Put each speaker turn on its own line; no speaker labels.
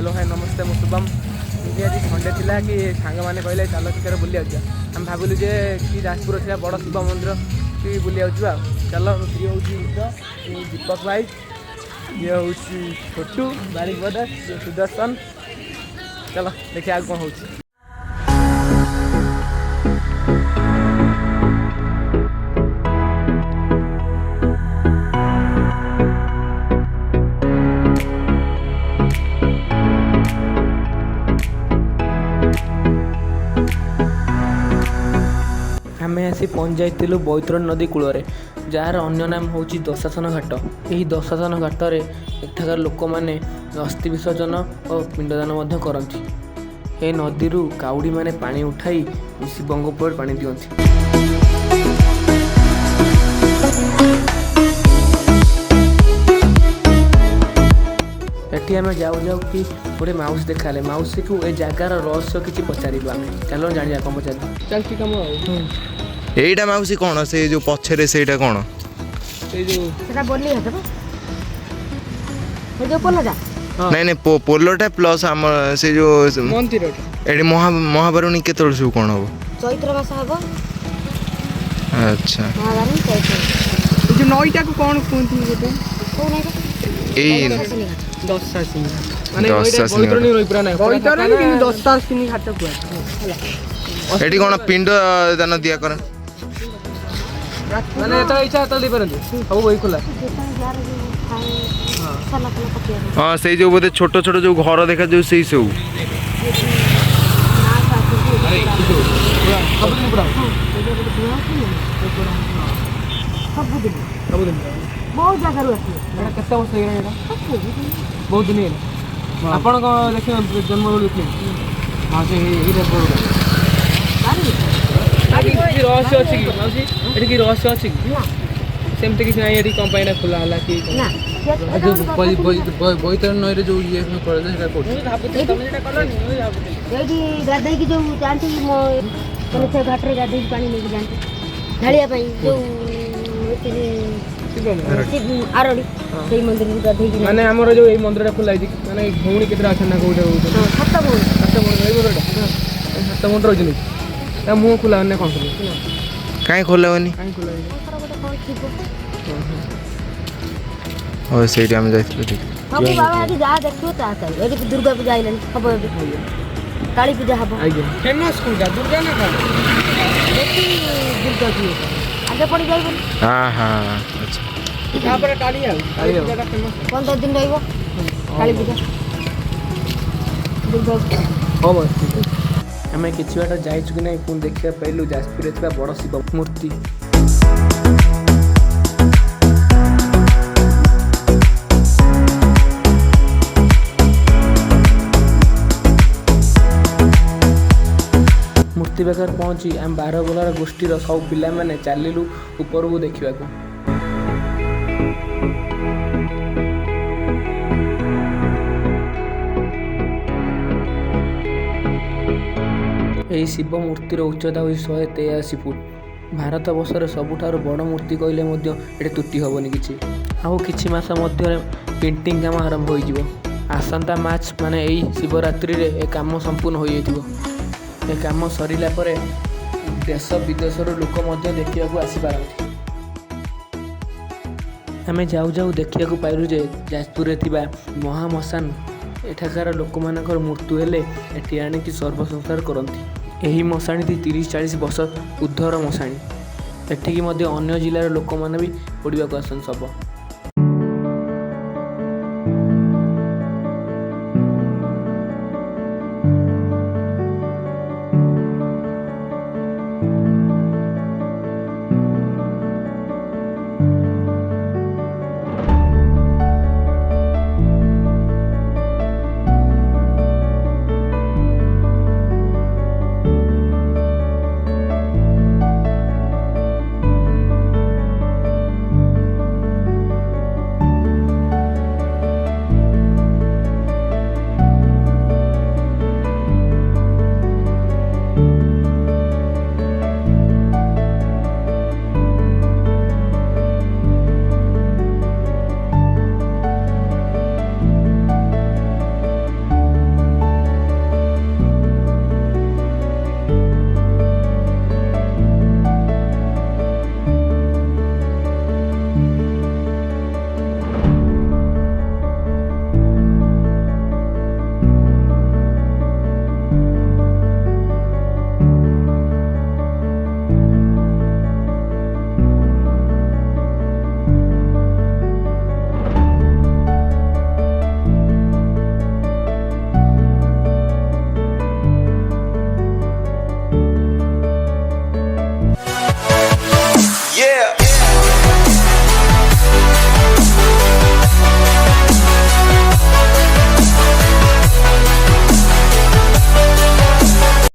Hello hi नमस्ते मु शुभम मुझे आज संडे थिला कि सांग मैंने कहले चल टिके बुली आम भाविलु जे कि जाजपुर था बड़ शिव मंदिर कि बुली आउ चल ये हूँ दीपक भाई ये हूँ छोटू बारिक बदर ये सुदर्शन चलो देखिए आग कौन हो। आम आसी पहुँच जाइलु बैतरणी नदी कूल जार अन्य नाम हूँ दशासन घाट। यही दशासन घाट में एठाकार लोक मैंने अस्थि विसर्जन और पिंडदान करती। ए नदी काउड़ी मैंने पानी उठाई शिवंग उपर पानी दियंती। एटी आम जाऊ जाऊ कि गोटे माउसी देखा माउसी को ए जगार रहस्य किसी पचारू आम चलो जाना कौन पचार चलती कम
एईटा माउसी कौन से जो पछरे सेटा कौन
सेटा बोली है तो जो पोलोटा
नहीं नहीं पोलोटा प्लस हम से जो
मंदिर
एडी महाबारुणी केतल सब कौन हो
चैत्र मास हबो।
अच्छा
महाबारुणी चैत्र
जो नईटा को कौन कहते गोटे
को नहीं
ए
दशासिनी माने बैतरणी रही पुरा नहीं बैतरणी कि दशासिनी घाट को
एडी कौन पिंड दान दिया कर
माने एत इच्छा तो दे परंतु सब वही खुला
हाँ से जो बोधे छोट छोट जो घर देखा जो से सब
बहुत जगह
केते वर्ष हो बहुत दिन आपण देखिए जन्म देखिए हाँ से रहस्य अच्छी कि माउसी एटी कि रहस्य अच्छी कि सेमती किसी नहीं एटी कंपनी खुला हला कि
ना
बैतरणी नई रे जो ये करे सेटा कोठी
एडी गाधई की जो जानती माने से घाट रे गाधई पानी लेके जानती ढालिया पई जो आरडी से मंदिर में गाधई की
माने हमर जो ए मंदिर खुला है माने भौणी केतरा अछन ना कोठे
सात भौणी
ए बरडा सात भौणी रजनी ता मुंह खुला ने कोन
काई खोलावनी
काई खुला
ओ सेठी हम जाइथिलु ठीक
हम बाबा आदि जा देखियो ता ताई एडी दुर्गा पूजा आइलन हबो काली पूजा हबो
आगे फेमस कोटा दुर्गा ना का
देखी दुर्गा पूजा आगे पड़ी जाइबो।
हां हां अच्छा
यहां पर काली है जगह फेमस
15 दिन रहइबो काली पूजा दुर्गा
हो बस आम किसी बाट जाइछु कि नहीं पुणी देखा पाइलु जाजपुर बड़ शिव मूर्ति। मूर्ति पाखे पहुँची आम 12 गोलार गोष्ठीर सब पिला माने चलिलु ऊपर को देखा। यही शिव मूर्तिर उच्चता हुई 183 फुट। भारत वर्षर सबुठार बड़ मूर्ति कहले ये त्रुटि हेनी कि आउ कि मास पेंटिंग काम आरंभ हो आसंता मार्च माने यही शिवरात्रि रे ए काम संपूर्ण हो ए काम सरला देश विदेशर लोक देखा आसीपारती। आम जाऊ जाऊ देखा पाइलु जे जाजपुर महामशान एठाकार लोक मानकर मृत्यु हेले एटी आणिकी सर्वसंसार करती। यही मशाणी 30-40 वर्ष ऊर्ध्वर मशाणी एठिकी अन्य जिलार लोक मैंने भी पड़ाक आसन सब।